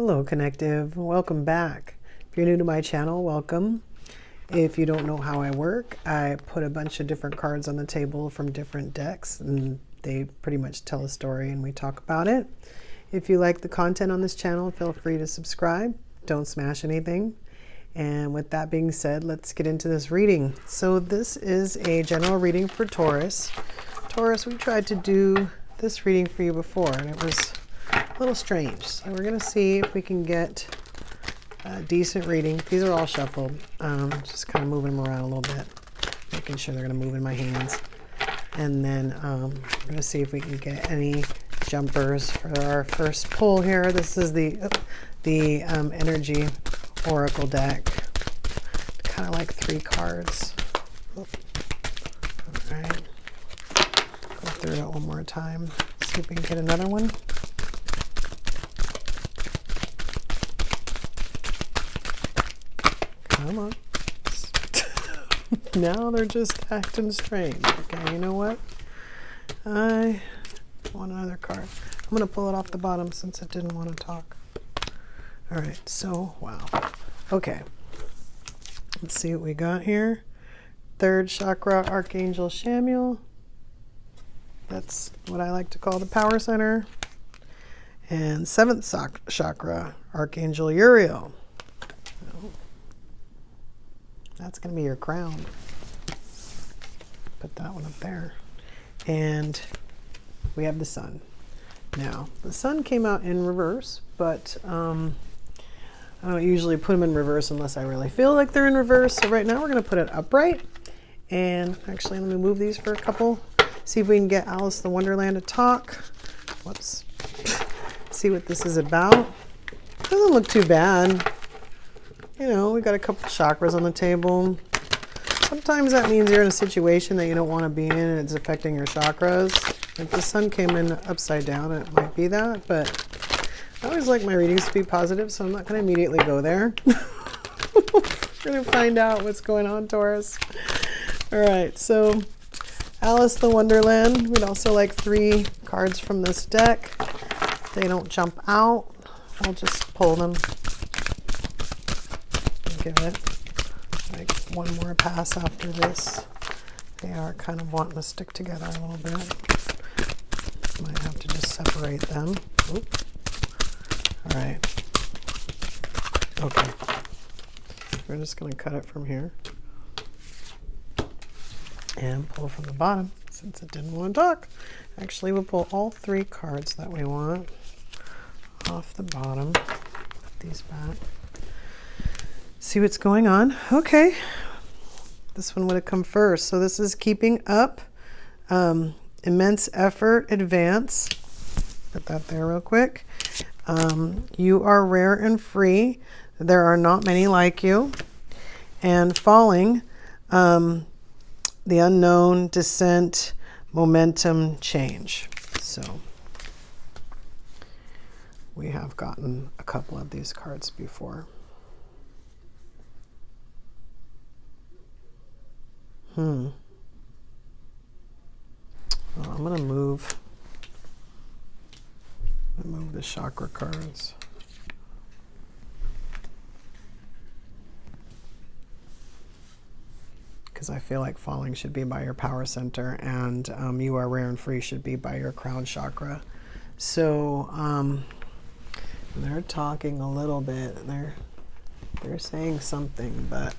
Hello, Connective. Welcome back. If you're new to my channel, welcome. If you don't know how I work, I put a bunch of different cards on the table from different decks, and they pretty much tell a story and we talk about it. If you like the content on this channel, feel free to subscribe. Don't smash anything. And with that being said, let's get into this reading. So this is a general reading for Taurus. Taurus, we tried to do this reading for you before, and it was a little strange. So we're going to see if we can get a decent reading. These are all shuffled. Just kind of moving them around a little bit, making sure they're going to move in my hands. And then we're going to see if we can get any jumpers for our first pull here. This is the Energy Oracle deck. Kind of like 3 cards. All right. Go through it one more time. See if we can get another one. Come on. Now they're just acting strange. Okay, you know what? I want another card. I'm going to pull it off the bottom since it didn't want to talk. All right, so, wow. Okay. Let's see what we got here. 3rd chakra, Archangel Chamuel. That's what I like to call the power center. And 7th chakra, Archangel Uriel. That's going to be your crown. Put that one up there. And we have the sun. Now, the sun came out in reverse, but I don't usually put them in reverse unless I really feel like they're in reverse. So right now we're going to put it upright. And actually, let me move these for a couple. See if we can get Alice the Wonderland to talk. Whoops. See what this is about. Doesn't look too bad. You know, we got a couple chakras on the table. Sometimes that means you're in a situation that you don't want to be in and it's affecting your chakras. If the sun came in upside down, it might be that, but I always like my readings to be positive, so I'm not going to immediately go there. We're going to find out what's going on, Taurus. All right, so Alice the Wonderland. We'd also like 3 cards from this deck. If they don't jump out, I'll just pull them. Give it like one more pass after this. They are kind of wanting to stick together a little bit. Might have to just separate them. Oop. All right. Okay. We're just going to cut it from here and pull from the bottom since it didn't want to talk. Actually, we'll pull all 3 cards that we want off the bottom. Put these back. See what's going on. Okay. This one would have come first. So this is keeping up. Immense effort, advance. Put that there real quick. You are rare and free. There are not many like you. And falling, the unknown, descent, momentum, change. So we have gotten a couple of these cards before. Well, I'm going to move the chakra cards. Because I feel like falling should be by your power center, and you are rare and free should be by your crown chakra. So they're talking a little bit. They're saying something, but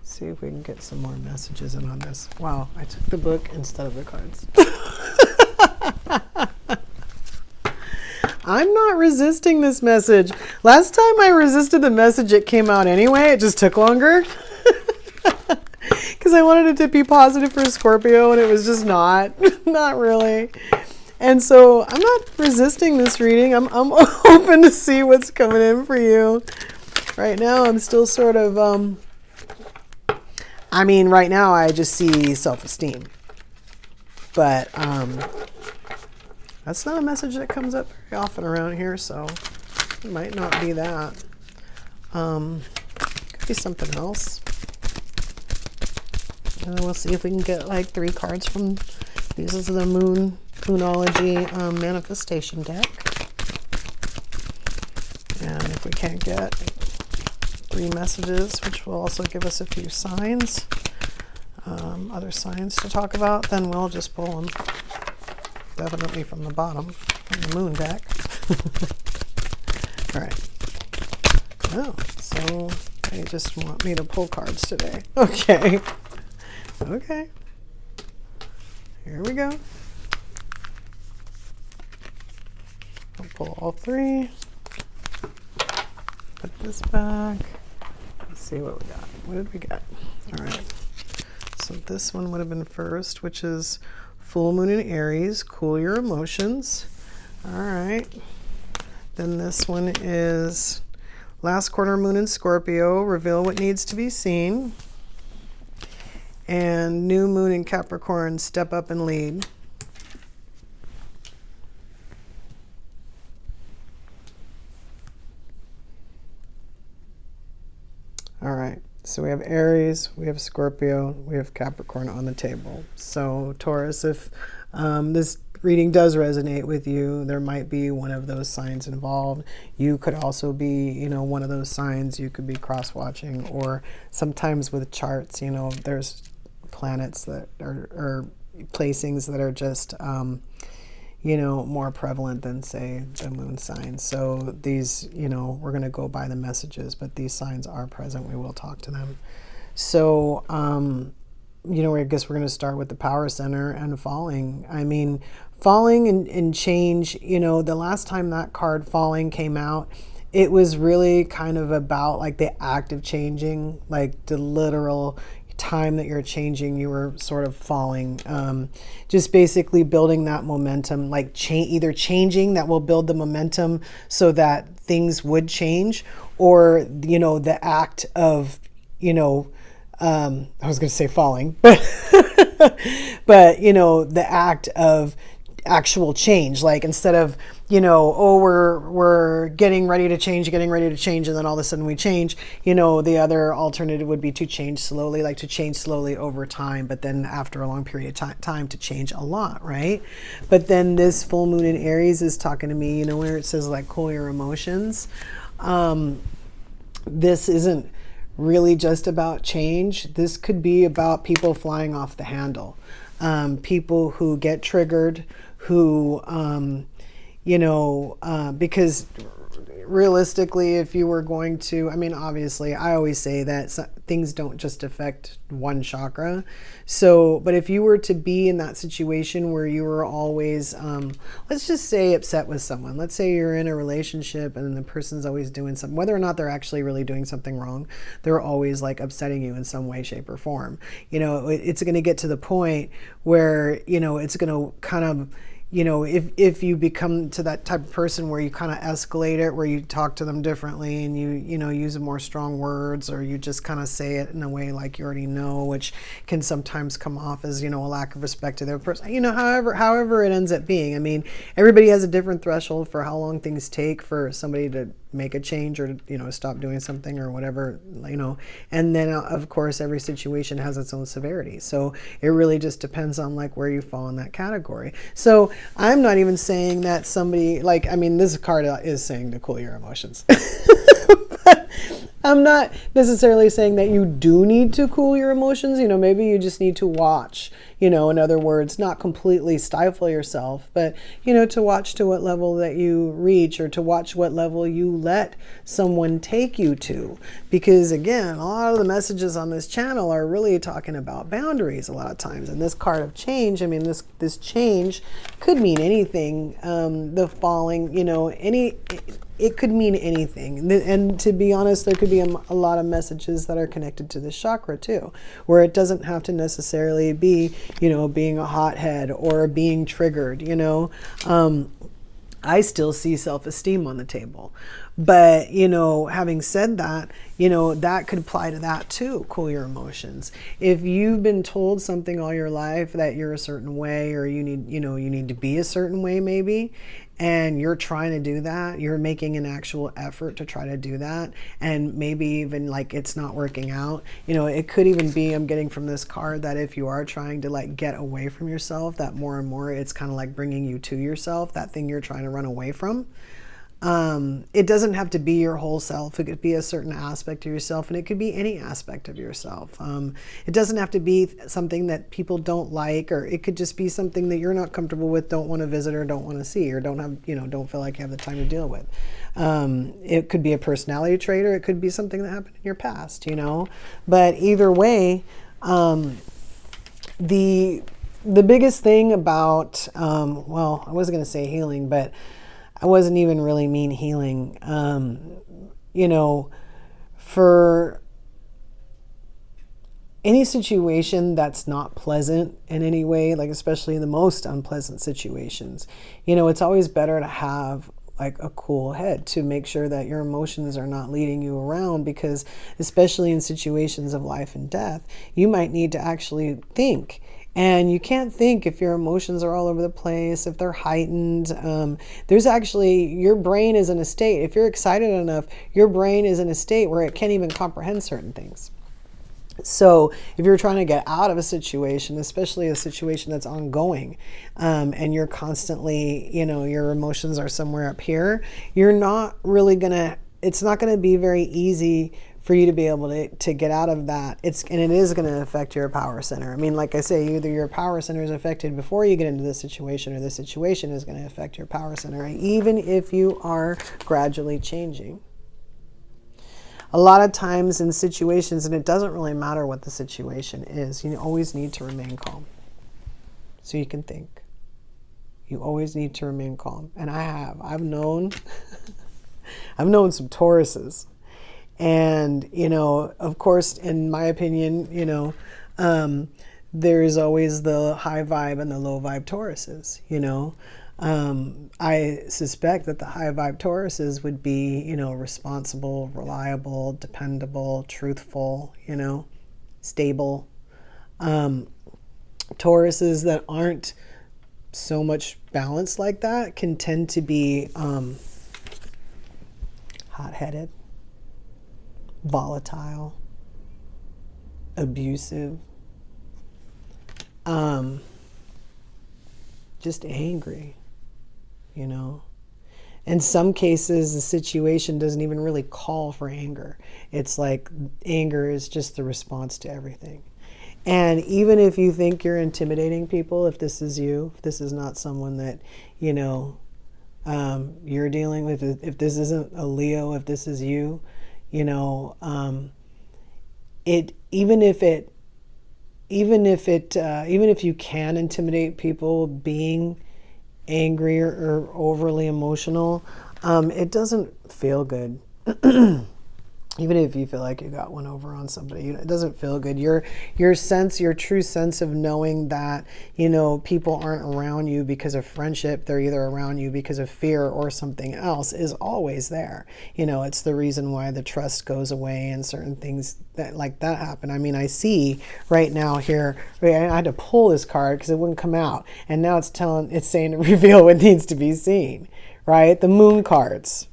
see if we can get some more messages in on this. Wow, I took the book instead of the cards. I'm not resisting this message. Last time I resisted the message, it came out anyway. It just took longer. Because I wanted it to be positive for Scorpio, and it was just not really. And so I'm not resisting this reading. I'm open to see what's coming in for you. Right now, I'm still sort of, right now I just see self-esteem. But that's not a message that comes up very often around here, so it might not be that. Could be something else. We'll see if we can get like 3 cards from This is the Moonology manifestation deck. And if we can't get 3 messages, which will also give us a few signs, other signs to talk about, then we'll just pull them. Definitely from the bottom, from the moon deck. All right. Oh, so they just want me to pull cards today. Okay. Okay. Here we go. I'll pull all 3. Put this back. Let's see what we got. What did we get? All right. So this one would have been first, which is full moon in Aries, cool your emotions. All right. Then this one is last quarter moon in Scorpio, reveal what needs to be seen. And new moon in Capricorn, step up and lead. All right, so we have Aries, we have Scorpio, we have Capricorn on the table. So Taurus, if this reading does resonate with you, there might be one of those signs involved. You could also be, you know, one of those signs. You could be cross-watching, or sometimes with charts, you know, there's planets that are placings that are just, you know, more prevalent than, say, the moon signs. So these, you know, we're going to go by the messages, but these signs are present. We will talk to them. So, you know, I guess we're going to start with the power center and falling. I mean, falling and change, you know, the last time that card falling came out, it was really kind of about like the act of changing, like the literal time that you're changing, you were sort of falling, just basically building that momentum, like either changing that will build the momentum so that things would change, or, you know, the act of, you know, I was going to say falling, but but, you know, the act of actual change, like instead of, you know, oh, we're getting ready to change, and then all of a sudden we change, you know, the other alternative would be to change slowly, like to change slowly over time, but then after a long period of time to change a lot, right? But then this full moon in Aries is talking to me, you know, where it says like cool your emotions. This isn't really just about change. This could be about people flying off the handle, people who get triggered, who, you know, because realistically, if you were going to, I mean, obviously, I always say that things don't just affect one chakra. So, but if you were to be in that situation where you were always, let's just say upset with someone, let's say you're in a relationship and the person's always doing something, whether or not they're actually really doing something wrong, they're always like upsetting you in some way, shape, or form. You know, it's going to get to the point where, you know, it's going to kind of, you know, if you become to that type of person where you kind of escalate it, where you talk to them differently and you know, use more strong words, or you just kind of say it in a way like you already know, which can sometimes come off as, you know, a lack of respect to their person, you know, however it ends up being. I mean, everybody has a different threshold for how long things take for somebody to make a change or, you know, stop doing something or whatever, you know, and then of course every situation has its own severity. So it really just depends on like where you fall in that category. So I'm not even saying that somebody, like, I mean, this card is saying to cool your emotions. But I'm not necessarily saying that you do need to cool your emotions. You know, maybe you just need to watch, you know, in other words, not completely stifle yourself, but, you know, to watch to what level that you reach, or to watch what level you let someone take you to. Because again, a lot of the messages on this channel are really talking about boundaries a lot of times. And this card of change, I mean, this change could mean anything. The falling, you know, it could mean anything. And to be honest, there could be a lot of messages that are connected to this chakra too, where it doesn't have to necessarily be, you know, being a hothead or being triggered, you know. I still see self-esteem on the table, But, you know, having said that, you know, that could apply to that too. Cool your emotions. If you've been told something all your life that you're a certain way, or you need, you know, you need to be a certain way maybe, and you're trying to do that, you're making an actual effort to try to do that, and maybe even like it's not working out, you know, it could even be, I'm getting from this card, that if you are trying to like get away from yourself, that more and more it's kind of like bringing you to yourself, that thing you're trying to run away from. It doesn't have to be your whole self. It could be a certain aspect of yourself, and it could be any aspect of yourself. It doesn't have to be something that people don't like, or it could just be something that you're not comfortable with, don't want to visit, or don't want to see, or don't have, you know, don't feel like you have the time to deal with. It could be a personality trait, or it could be something that happened in your past, you know. But either way, the biggest thing about, well, I wasn't going to say healing, but I wasn't even really mean healing. You know, for any situation that's not pleasant in any way, like especially the most unpleasant situations, you know, it's always better to have like a cool head to make sure that your emotions are not leading you around, because especially in situations of life and death, you might need to actually think. And you can't think if your emotions are all over the place, if they're heightened. There's actually, your brain is in a state, if you're excited enough, your brain is in a state where it can't even comprehend certain things. So if you're trying to get out of a situation, especially a situation that's ongoing, and you're constantly, you know, your emotions are somewhere up here, you're not really gonna, it's not gonna be very easy for you to be able to get out of that. And it is going to affect your power center. I mean, like I say, either your power center is affected before you get into the situation, or the situation is going to affect your power center, even if you are gradually changing. A lot of times in situations, and it doesn't really matter what the situation is, you always need to remain calm so you can think. You always need to remain calm. And I've known some Tauruses. And, you know, of course, in my opinion, you know, there's always the high vibe and the low vibe Tauruses, you know. I suspect that the high vibe Tauruses would be, you know, responsible, reliable, dependable, truthful, you know, stable. Tauruses that aren't so much balanced like that can tend to be hot-headed, volatile, abusive, just angry, you know. In some cases, the situation doesn't even really call for anger. It's like anger is just the response to everything. And even if you think you're intimidating people, if this is you, if this is not someone that, you know, you're dealing with, if this isn't a Leo, if this is you, you know, even if you can intimidate people being angry or overly emotional, it doesn't feel good. Even if you feel like you got one over on somebody, it doesn't feel good. Your true sense of knowing that, you know, people aren't around you because of friendship, they're either around you because of fear or something else, is always there. You know, it's the reason why the trust goes away and certain things that like that happen. I mean, I see right now here, I had to pull this card because it wouldn't come out, and now it's saying to reveal what needs to be seen, right? The moon cards.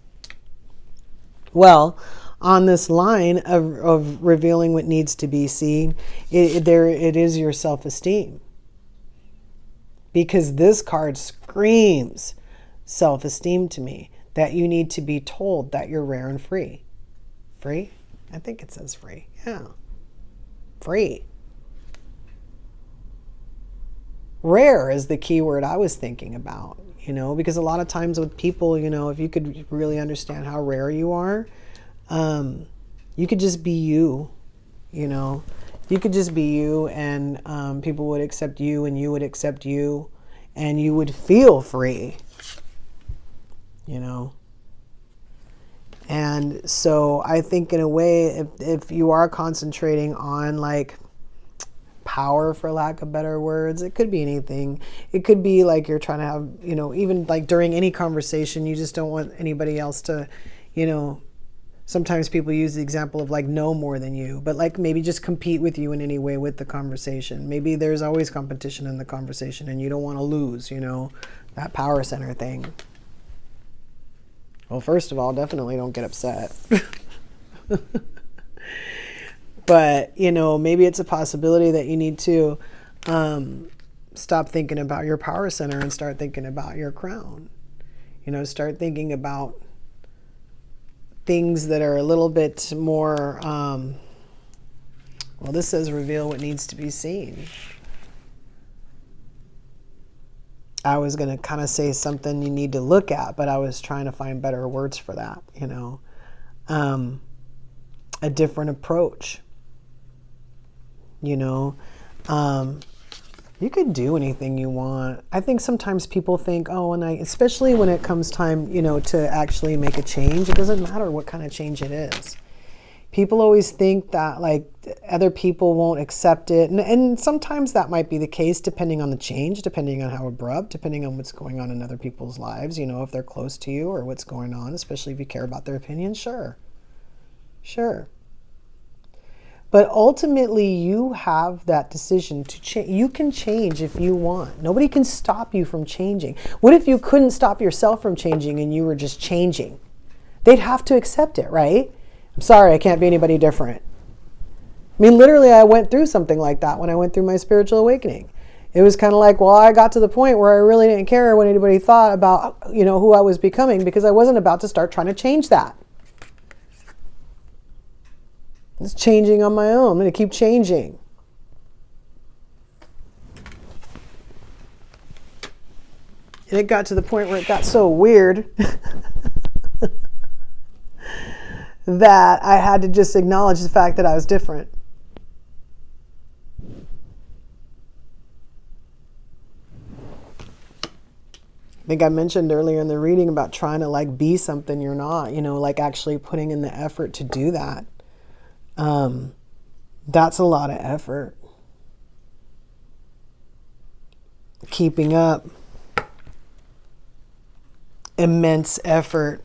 Well, on this line of revealing what needs to be seen, it is your self-esteem. Because this card screams self-esteem to me, that you need to be told that you're rare and free. Free? I think it says free. Yeah. Free. Rare is the key word I was thinking about, you know, because a lot of times with people, you know, if you could really understand how rare you are, you could just be you, you know. You could just be you, and people would accept you, and you would accept you, and you would feel free, you know. And so I think in a way, if you are concentrating on like power, for lack of better words, it could be anything. It could be like you're trying to have, you know, even like during any conversation, you just don't want anybody else to, you know, sometimes people use the example of like know more than you, but like maybe just compete with you in any way with the conversation. Maybe there's always competition in the conversation and you don't want to lose, you know, that power center thing. Well, first of all, definitely don't get upset. But, you know, maybe it's a possibility that you need to stop thinking about your power center and start thinking about your crown. You know, start thinking about things that are a little bit more, well, this says reveal what needs to be seen. I was going to kind of say something you need to look at, but I was trying to find better words for that, you know. A different approach, you know. You could do anything you want. I think sometimes people think, oh, and especially when it comes time, you know, to actually make a change, it doesn't matter what kind of change it is. People always think that like other people won't accept it. And sometimes that might be the case depending on the change, depending on how abrupt, depending on what's going on in other people's lives, you know, if they're close to you or what's going on, especially if you care about their opinion, sure. But ultimately, you have that decision to change. You can change if you want. Nobody can stop you from changing. What if you couldn't stop yourself from changing and you were just changing? They'd have to accept it, right? I'm sorry, I can't be anybody different. I mean, literally, I went through something like that when I went through my spiritual awakening. It was kind of like, well, I got to the point where I really didn't care what anybody thought about, you know, who I was becoming, because I wasn't about to start trying to change that. It's changing on my own. I'm going to keep changing. And it got to the point where it got so weird that I had to just acknowledge the fact that I was different. I think I mentioned earlier in the reading about trying to like be something you're not, you know, like actually putting in the effort to do that. That's a lot of effort. Keeping up. Immense effort.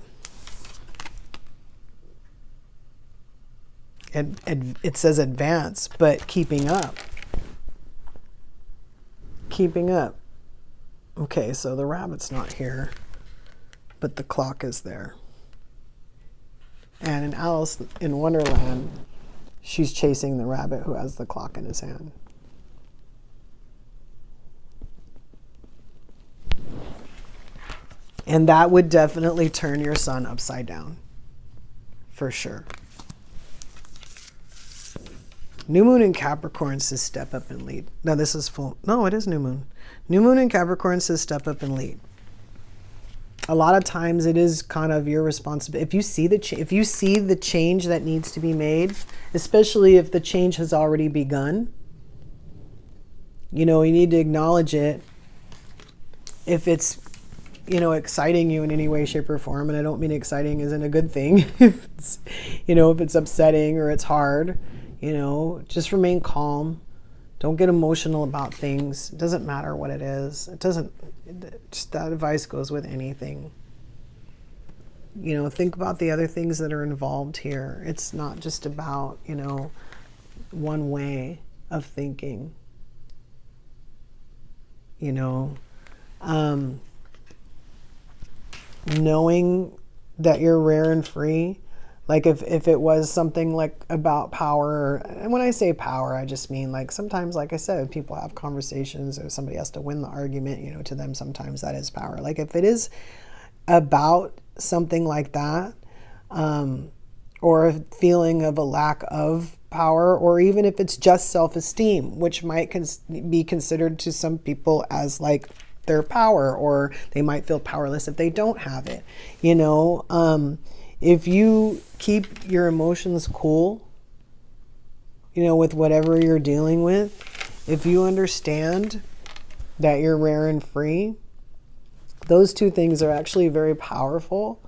It says advance, but keeping up. Keeping up. Okay, so the rabbit's not here, but the clock is there. And in Alice in Wonderland, she's chasing the rabbit who has the clock in his hand. And that would definitely turn your sun upside down. For sure. New moon in Capricorn says step up and lead. No, this is full. No, it is new moon. New moon in Capricorn says step up and lead. A lot of times it is kind of your responsibility. If you see the change that needs to be made, especially if the change has already begun, you know, you need to acknowledge it. If it's, you know, exciting you in any way, shape, or form, and I don't mean exciting isn't a good thing. If it's, you know, if it's upsetting or it's hard, you know, just remain calm. Don't get emotional about things. It doesn't matter what it is. Just that advice goes with anything. You know, think about the other things that are involved here. It's not just about, you know, one way of thinking. You know, knowing that you're rare and free. Like if it was something like about power, and when I say power, I just mean like sometimes, like I said, people have conversations or somebody has to win the argument, you know, to them sometimes that is power. Like if it is about something like that, or a feeling of a lack of power, or even if it's just self-esteem, which might be considered to some people as like their power, or they might feel powerless if they don't have it, you know. If you keep your emotions cool, you know, with whatever you're dealing with, if you understand that you're rare and free, those two things are actually very powerful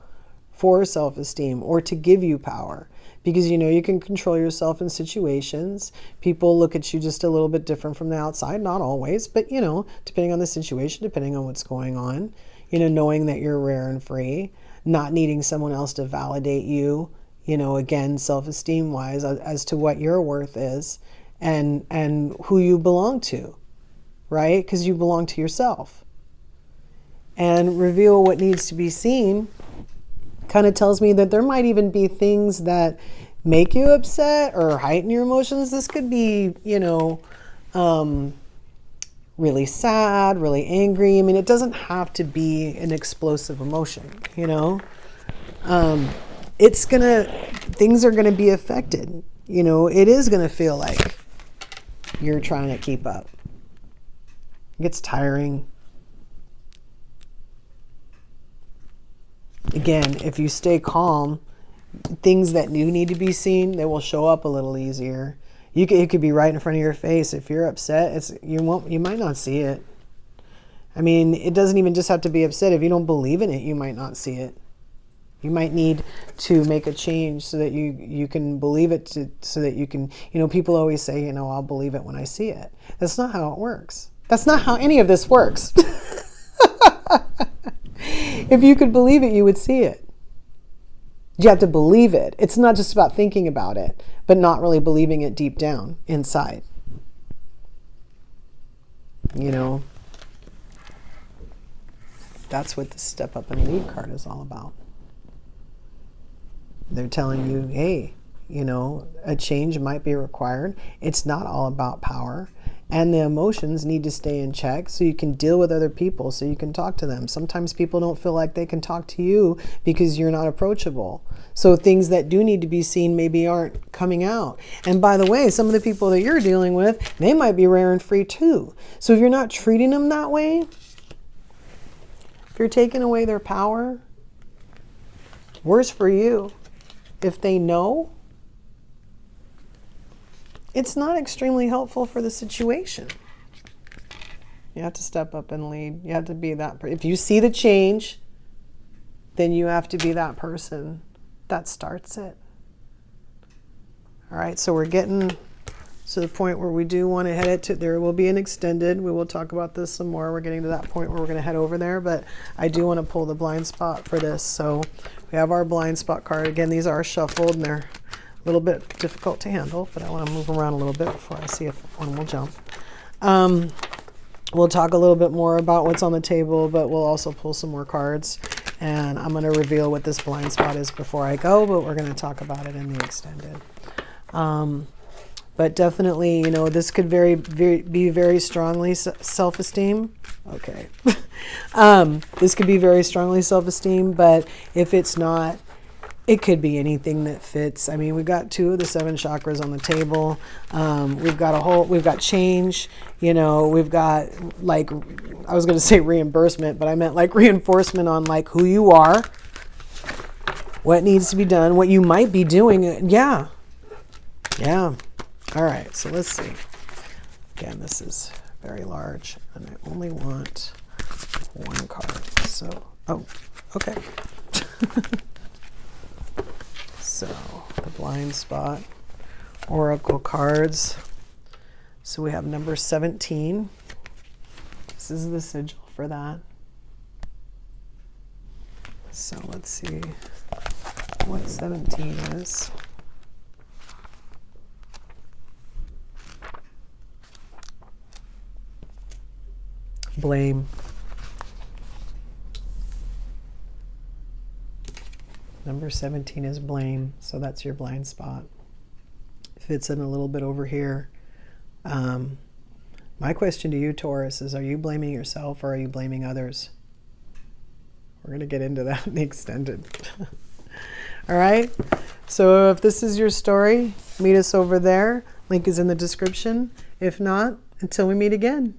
for self-esteem or to give you power. Because, you know, you can control yourself in situations. People look at you just a little bit different from the outside, not always, but, you know, depending on the situation, depending on what's going on, you know, knowing that you're rare and free. not needing someone else to validate you, you know, again, self-esteem wise, as to what your worth is and who you belong to, right? Because you belong to yourself. And reveal what needs to be seen kind of tells me that there might even be things that make you upset or heighten your emotions. This could be, you know, really sad, really angry. I mean, it doesn't have to be an explosive emotion, you know. Things are gonna be affected. You know, it is gonna feel like you're trying to keep up. It gets tiring. Again, if you stay calm, things that do need to be seen, they will show up a little easier. It could be right in front of your face. If you're upset, you might not see it. I mean, it doesn't even just have to be upset. If you don't believe in it, you might not see it. You might need to make a change so that you can believe it, so that you can, you know, people always say, you know, I'll believe it when I see it. That's not how it works. That's not how any of this works. If you could believe it, you would see it. You have to believe it. It's not just about thinking about it, but not really believing it deep down inside. You know, that's what the Step Up and Lead card is all about. They're telling you, hey, you know, a change might be required. It's not all about power. And the emotions need to stay in check so you can deal with other people, so you can talk to them. Sometimes people don't feel like they can talk to you because you're not approachable. So things that do need to be seen maybe aren't coming out. And by the way, some of the people that you're dealing with, they might be rare and free too. So if you're not treating them that way, if you're taking away their power, worse for you. If they know, it's not extremely helpful for the situation. You have to step up and lead. You have to be that person. If you see the change, then you have to be that person that starts it. All right, so we're getting to the point where we do want to head it to, there will be an extended, we will talk about this some more. We're getting to that point where we're going to head over there, but I do want to pull the blind spot for this. So we have our blind spot card. Again, these are shuffled and they're a little bit difficult to handle, but I want to move them around a little bit before I see if one will jump. We'll talk a little bit more about what's on the table, but we'll also pull some more cards. And I'm going to reveal what this blind spot is before I go, but we're going to talk about it in the extended. But definitely, you know, this could be very strongly self-esteem. Okay. This could be very strongly self-esteem, but if it's not, it could be anything that fits. I mean, we've got 2 of the 7 chakras on the table. We've got change, you know, we've got like, I was going to say reimbursement, but I meant like reinforcement on like who you are, what needs to be done, what you might be doing. Yeah. All right, so let's see. Again, this is very large, and I only want 1 card. So, oh, okay. So, the blind spot, oracle cards. So we have number 17. This is the sigil for that. So let's see what 17 is. Blame. Number 17 is blame, so that's your blind spot. Fits in a little bit over here. My question to you, Taurus, is are you blaming yourself or are you blaming others? We're going to get into that in the extended. All right? So if this is your story, meet us over there. Link is in the description. If not, until we meet again.